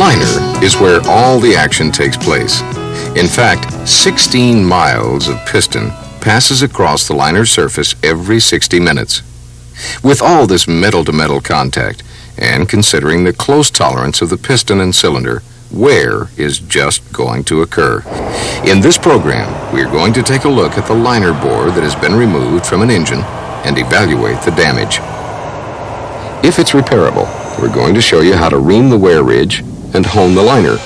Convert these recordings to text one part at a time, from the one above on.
liner is where all the action takes place. In fact, 16 miles of piston passes across the liner surface every 60 minutes. With all this metal-to-metal contact, and considering the close tolerance of the piston and cylinder, wear is just going to occur. In this program, we are going to take a look at the liner bore that has been removed from an engine and evaluate the damage. If it's repairable, we're going to show you how to ream the wear ridge and hone the liner.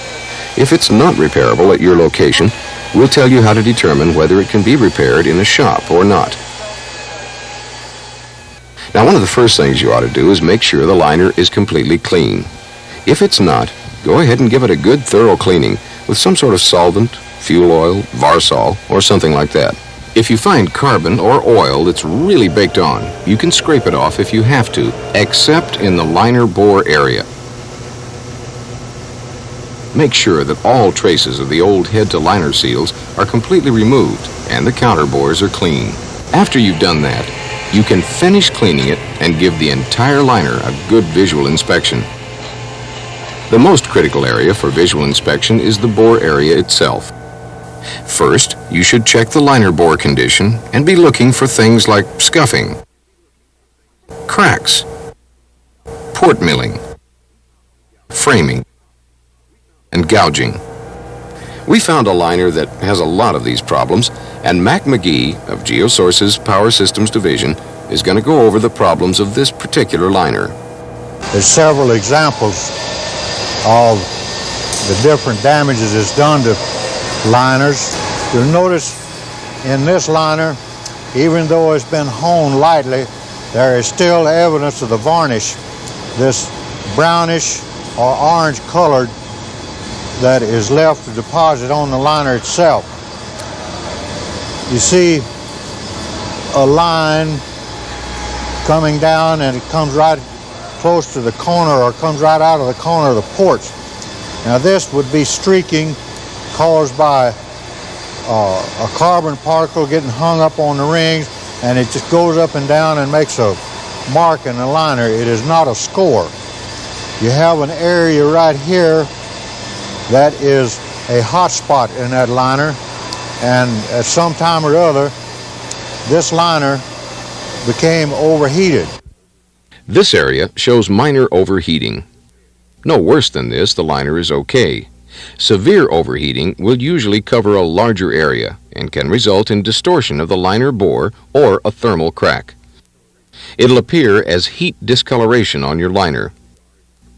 If it's not repairable at your location, we'll tell you how to determine whether it can be repaired in a shop or not. Now, one of the first things you ought to do is make sure the liner is completely clean. If it's not, go ahead and give it a good thorough cleaning with some sort of solvent, fuel oil, Varsol, or something like that. If you find carbon or oil that's really baked on, you can scrape it off if you have to, except in the liner bore area. Make sure that all traces of the old head-to-liner seals are completely removed and the counter bores are clean. After you've done that, you can finish cleaning it and give the entire liner a good visual inspection. The most critical area for visual inspection is the bore area itself. First, you should check the liner bore condition and be looking for things like scuffing, cracks, port milling, framing, and gouging. We found a liner that has a lot of these problems, and Mac McGee of GeoSource's Power Systems Division is going to go over the problems of this particular liner. There's several examples of the different damages it's done to liners. You'll notice in this liner, even though it's been honed lightly, there is still evidence of the varnish, this brownish or orange colored that is left to deposit on the liner itself. You see a line coming down and it comes right close to the corner or comes right out of the corner of the ports. Now this would be streaking caused by a carbon particle getting hung up on the rings, and it just goes up and down and makes a mark in the liner. It is not a score. You have an area right here that is a hot spot in that liner, and at some time or other this liner became overheated. This area shows minor overheating. No worse than this, the liner is okay. Severe overheating will usually cover a larger area and can result in distortion of the liner bore or a thermal crack. It'll appear as heat discoloration on your liner.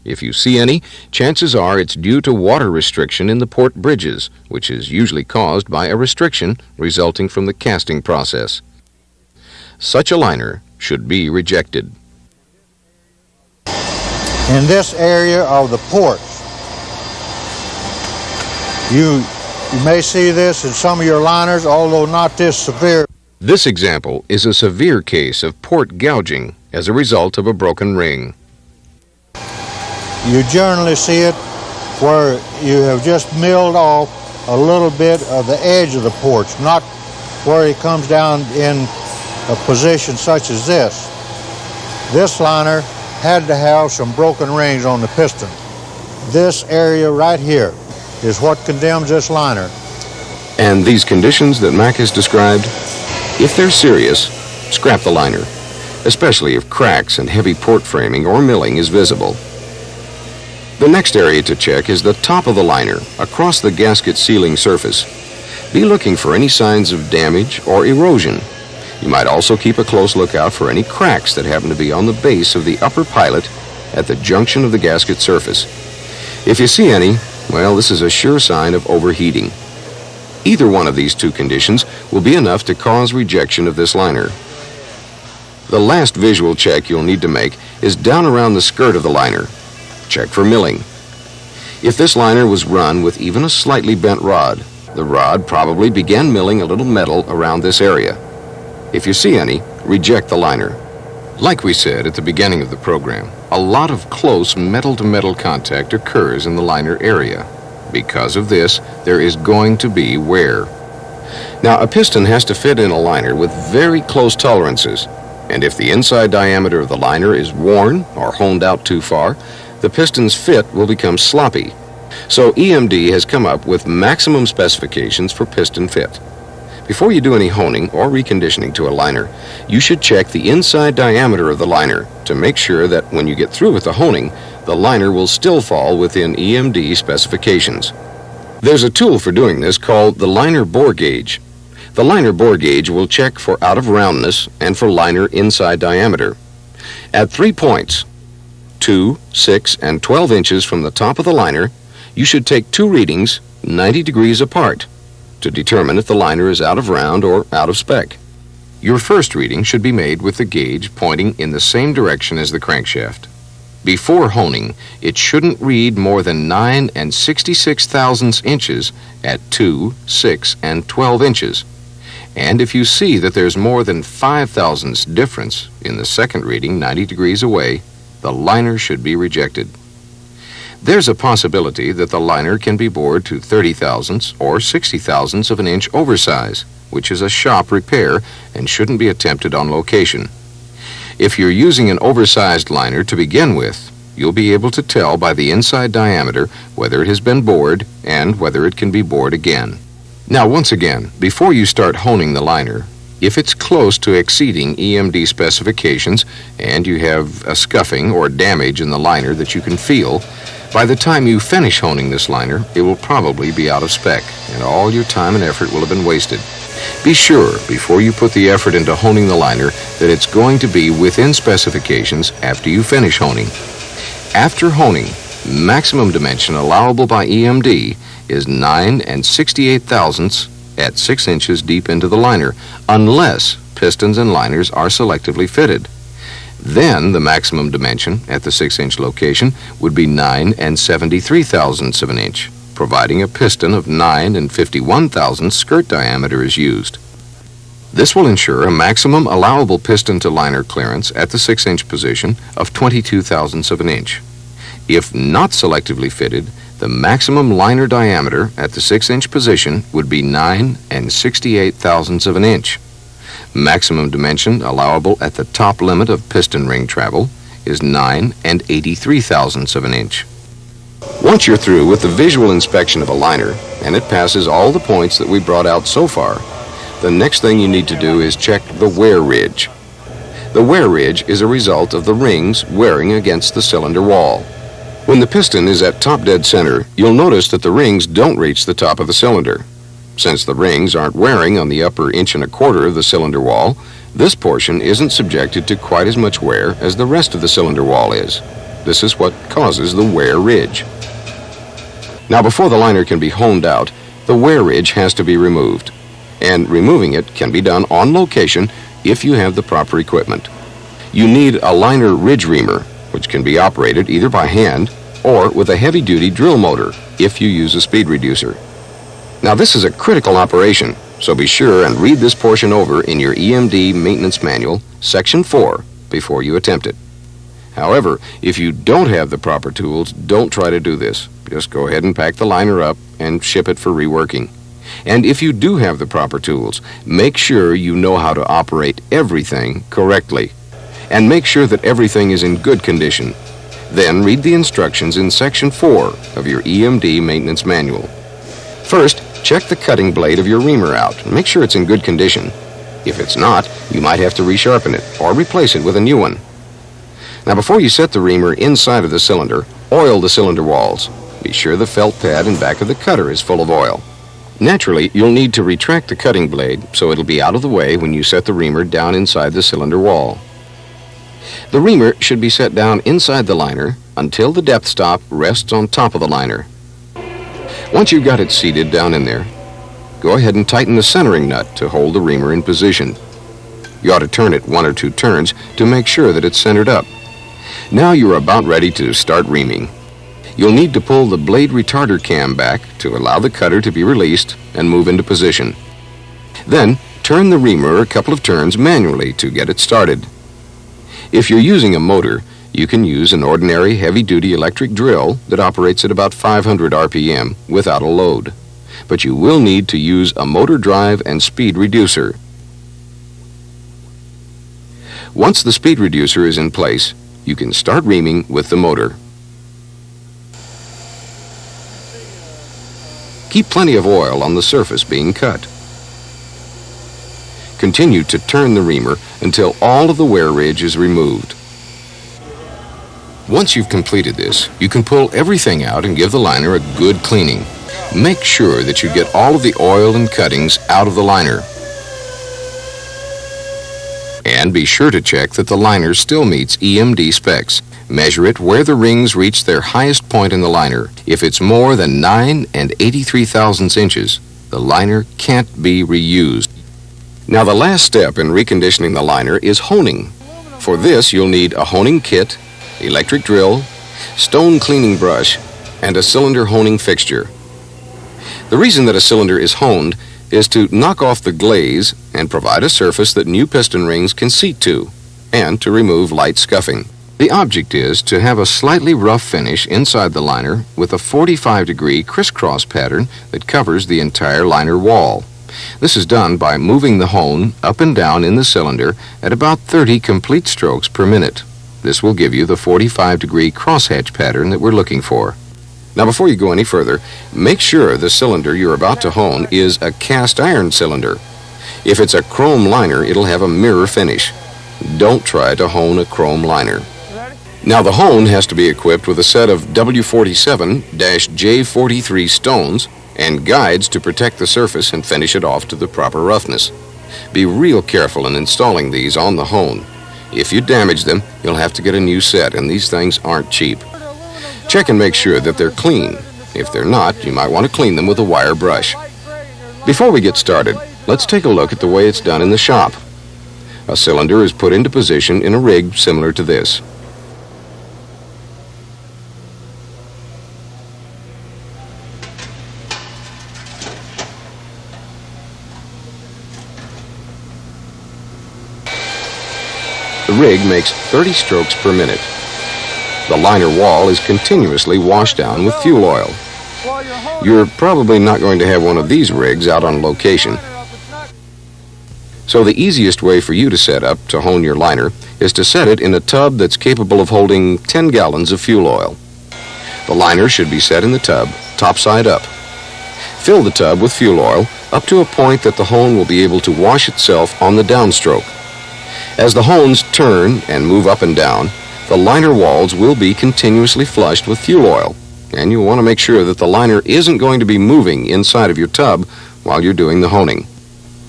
If you see any, chances are it's due to water restriction in the port bridges, which is usually caused by a restriction resulting from the casting process. Such a liner should be rejected. In this area of the ports, you may see this in some of your liners, although not this severe. This example is a severe case of port gouging as a result of a broken ring. You generally see it where you have just milled off a little bit of the edge of the ports, not where it comes down in a position such as this. This liner had to have some broken rings on the piston. This area right here is what condemns this liner. And these conditions that Mac has described, if they're serious, scrap the liner, especially if cracks and heavy port framing or milling is visible. The next area to check is the top of the liner, across the gasket sealing surface. Be looking for any signs of damage or erosion. You might also keep a close lookout for any cracks that happen to be on the base of the upper pilot at the junction of the gasket surface. If you see any, well, this is a sure sign of overheating. Either one of these two conditions will be enough to cause rejection of this liner. The last visual check you'll need to make is down around the skirt of the liner. Check for milling. If this liner was run with even a slightly bent rod, the rod probably began milling a little metal around this area. If you see any, reject the liner. Like we said at the beginning of the program, a lot of close metal-to-metal contact occurs in the liner area. Because of this, there is going to be wear. Now, a piston has to fit in a liner with very close tolerances, and if the inside diameter of the liner is worn or honed out too far, the piston's fit will become sloppy, So EMD has come up with maximum specifications for piston fit. Before you do any honing or reconditioning to a liner, you should check the inside diameter of the liner to make sure that when you get through with the honing, the liner will still fall within EMD specifications. There's a tool for doing this called the liner bore gauge. The liner bore gauge will check for out of roundness and for liner inside diameter. At 3 points, 2, 6, and 12 inches from the top of the liner, you should take 2 readings 90 degrees apart to determine if the liner is out of round or out of spec. Your first reading should be made with the gauge pointing in the same direction as the crankshaft. Before honing, it shouldn't read more than 9 66/thousandths inches at 2, 6, and 12 inches. And if you see that there's more than 5 thousandths difference in the second reading 90 degrees away, the liner should be rejected. There's a possibility that the liner can be bored to 30 thousandths or 60 thousandths of an inch oversize, which is a shop repair and shouldn't be attempted on location. If you're using an oversized liner to begin with, you'll be able to tell by the inside diameter whether it has been bored and whether it can be bored again. Now, once again, before you start honing the liner, if it's close to exceeding EMD specifications and you have a scuffing or damage in the liner that you can feel, by the time you finish honing this liner, it will probably be out of spec, and all your time and effort will have been wasted. Be sure, before you put the effort into honing the liner, that it's going to be within specifications after you finish honing. After honing, maximum dimension allowable by EMD is 9 68/thousandths at 6 inches deep into the liner, unless pistons and liners are selectively fitted. Then the maximum dimension at the 6-inch location would be 9 73/thousandths of an inch, providing a piston of 9 51/thousandths skirt diameter is used. This will ensure a maximum allowable piston to liner clearance at the 6-inch position of 22 thousandths of an inch. If not selectively fitted, the maximum liner diameter at the 6-inch position would be 9 68/thousandths of an inch. Maximum dimension allowable at the top limit of piston ring travel is 9 83/thousandths of an inch. Once you're through with the visual inspection of a liner and it passes all the points that we brought out so far, the next thing you need to do is check the wear ridge. The wear ridge is a result of the rings wearing against the cylinder wall. When the piston is at top dead center, you'll notice that the rings don't reach the top of the cylinder. Since the rings aren't wearing on the upper 1.25 inches of the cylinder wall, this portion isn't subjected to quite as much wear as the rest of the cylinder wall is. This is what causes the wear ridge. Now, before the liner can be honed out, the wear ridge has to be removed. And removing it can be done on location if you have the proper equipment. You need a liner ridge reamer, which can be operated either by hand or with a heavy-duty drill motor if you use a speed reducer. Now, this is a critical operation, so be sure and read this portion over in your EMD Maintenance Manual, Section 4, before you attempt it. However, if you don't have the proper tools, don't try to do this. Just go ahead and pack the liner up and ship it for reworking. And if you do have the proper tools, make sure you know how to operate everything correctly. And make sure that everything is in good condition. Then read the instructions in Section 4 of your EMD Maintenance Manual. First, check the cutting blade of your reamer out and make sure it's in good condition. If it's not, you might have to resharpen it or replace it with a new one. Now, before you set the reamer inside of the cylinder, oil the cylinder walls. Be sure the felt pad in back of the cutter is full of oil. Naturally, you'll need to retract the cutting blade so it'll be out of the way when you set the reamer down inside the cylinder wall. The reamer should be set down inside the liner until the depth stop rests on top of the liner. Once you've got it seated down in there, go ahead and tighten the centering nut to hold the reamer in position. You ought to turn it 1 or 2 turns to make sure that it's centered up. Now you're about ready to start reaming. You'll need to pull the blade retarder cam back to allow the cutter to be released and move into position. Then, turn the reamer a couple of turns manually to get it started. If you're using a motor, you can use an ordinary heavy-duty electric drill that operates at about 500 RPM without a load. But you will need to use a motor drive and speed reducer. Once the speed reducer is in place, you can start reaming with the motor. Keep plenty of oil on the surface being cut. Continue to turn the reamer until all of the wear ridge is removed. Once you've completed this, you can pull everything out and give the liner a good cleaning. Make sure that you get all of the oil and cuttings out of the liner. And be sure to check that the liner still meets EMD specs. Measure it where the rings reach their highest point in the liner. If it's more than 9 83/1000 inches, the liner can't be reused. Now the last step in reconditioning the liner is honing. For this you'll need a honing kit, electric drill, stone cleaning brush, and a cylinder honing fixture. The reason that a cylinder is honed is to knock off the glaze and provide a surface that new piston rings can seat to, and to remove light scuffing. The object is to have a slightly rough finish inside the liner with a 45-degree crisscross pattern that covers the entire liner wall. This is done by moving the hone up and down in the cylinder at about 30 complete strokes per minute. This will give you the 45-degree crosshatch pattern that we're looking for. Now before you go any further, make sure the cylinder you're about to hone is a cast iron cylinder. If it's a chrome liner, it'll have a mirror finish. Don't try to hone a chrome liner. Now the hone has to be equipped with a set of W47-J43 stones and guides to protect the surface and finish it off to the proper roughness. Be real careful in installing these on the hone. If you damage them, you'll have to get a new set, and these things aren't cheap. Check and make sure that they're clean. If they're not, you might want to clean them with a wire brush. Before we get started, let's take a look at the way it's done in the shop. A cylinder is put into position in a rig similar to this. The rig makes 30 strokes per minute. The liner wall is continuously washed down with fuel oil. You're probably not going to have one of these rigs out on location. So the easiest way for you to set up to hone your liner is to set it in a tub that's capable of holding 10 gallons of fuel oil. The liner should be set in the tub, topside up. Fill the tub with fuel oil up to a point that the hone will be able to wash itself on the downstroke. As the hones turn and move up and down, the liner walls will be continuously flushed with fuel oil, and you'll want to make sure that the liner isn't going to be moving inside of your tub while you're doing the honing.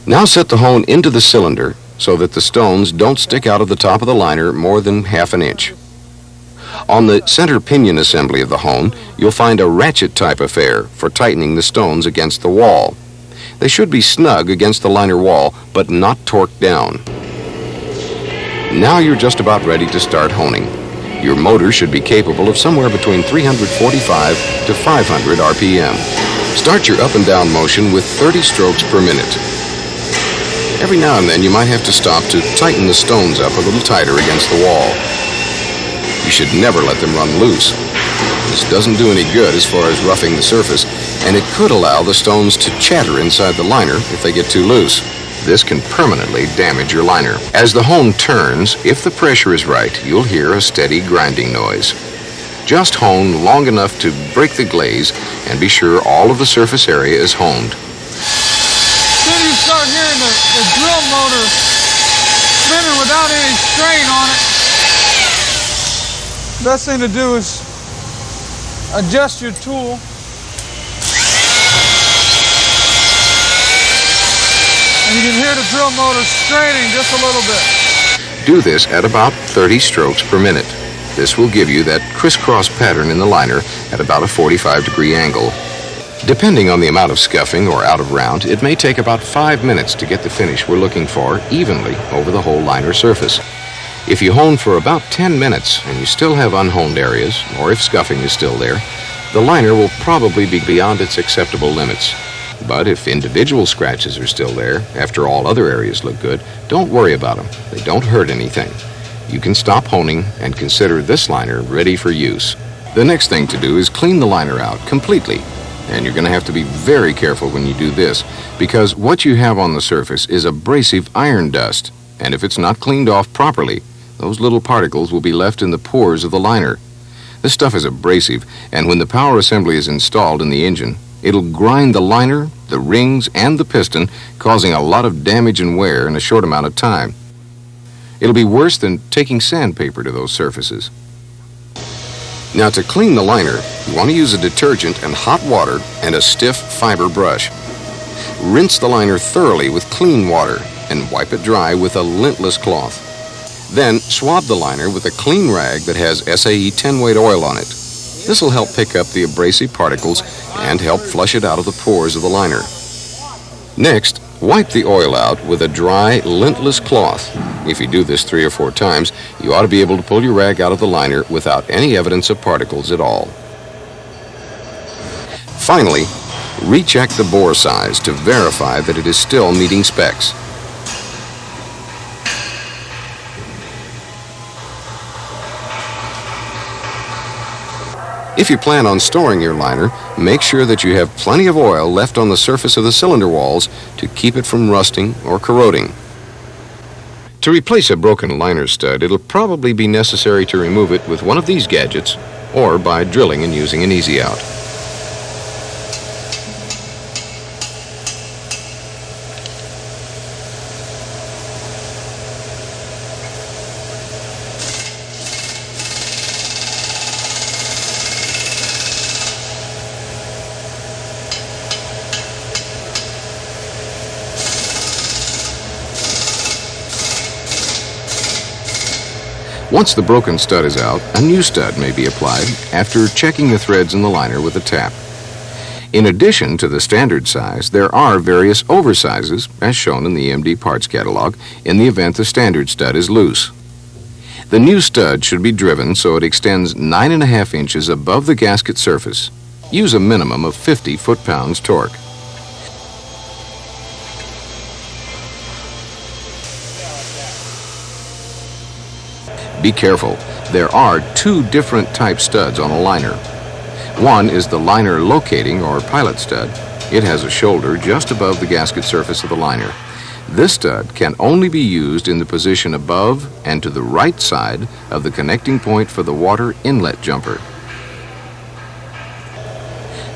Now set the hone into the cylinder so that the stones don't stick out of the top of the liner more than ½ an inch. On the center pinion assembly of the hone, you'll find a ratchet type affair for tightening the stones against the wall. They should be snug against the liner wall, but not torqued down. Now you're just about ready to start honing. Your motor should be capable of somewhere between 345 to 500 RPM. Start your up and down motion with 30 strokes per minute. Every now and then you might have to stop to tighten the stones up a little tighter against the wall. You should never let them run loose. This doesn't do any good as far as roughing the surface, and it could allow the stones to chatter inside the liner if they get too loose. This can permanently damage your liner. As the hone turns, if the pressure is right, you'll hear a steady grinding noise. Just hone long enough to break the glaze and be sure all of the surface area is honed. As soon as you start hearing the drill motor spinning without any strain on it, the best thing to do is adjust your tool. And you can hear the drill motor straining just a little bit. Do this at about 30 strokes per minute. This will give you that crisscross pattern in the liner at about a 45-degree angle. Depending on the amount of scuffing or out of round, it may take about 5 minutes to get the finish we're looking for evenly over the whole liner surface. If you hone for about 10 minutes and you still have unhoned areas, or if scuffing is still there, the liner will probably be beyond its acceptable limits. But if individual scratches are still there, after all other areas look good, don't worry about them. They don't hurt anything. You can stop honing and consider this liner ready for use. The next thing to do is clean the liner out completely. And you're going to have to be very careful when you do this, because what you have on the surface is abrasive iron dust. And if it's not cleaned off properly, those little particles will be left in the pores of the liner. This stuff is abrasive, and when the power assembly is installed in the engine, It'll grind the liner, the rings, and the piston, causing a lot of damage and wear in a short amount of time. It'll be worse than taking sandpaper to those surfaces. Now, to clean the liner, you want to use a detergent and hot water and a stiff fiber brush. Rinse the liner thoroughly with clean water and wipe it dry with a lintless cloth. Then swab the liner with a clean rag that has SAE 10-weight oil on it. This will help pick up the abrasive particles and help flush it out of the pores of the liner. Next, wipe the oil out with a dry, lintless cloth. If you do this 3 or 4 times, you ought to be able to pull your rag out of the liner without any evidence of particles at all. Finally, recheck the bore size to verify that it is still meeting specs. If you plan on storing your liner, make sure that you have plenty of oil left on the surface of the cylinder walls to keep it from rusting or corroding. To replace a broken liner stud, it'll probably be necessary to remove it with one of these gadgets or by drilling and using an easy out. Once the broken stud is out, a new stud may be applied after checking the threads in the liner with a tap. In addition to the standard size, there are various oversizes, as shown in the EMD parts catalog, in the event the standard stud is loose. The new stud should be driven so it extends 9.5 inches above the gasket surface. Use a minimum of 50 foot-pounds torque. Be careful. There are 2 different type studs on a liner. One is the liner locating or pilot stud. It has a shoulder just above the gasket surface of the liner. This stud can only be used in the position above and to the right side of the connecting point for the water inlet jumper.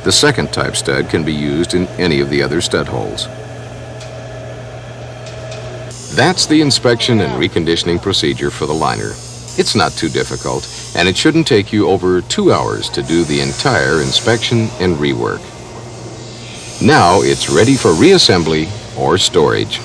The second type stud can be used in any of the other stud holes. That's the inspection and reconditioning procedure for the liner. It's not too difficult, and it shouldn't take you over 2 hours to do the entire inspection and rework. Now it's ready for reassembly or storage.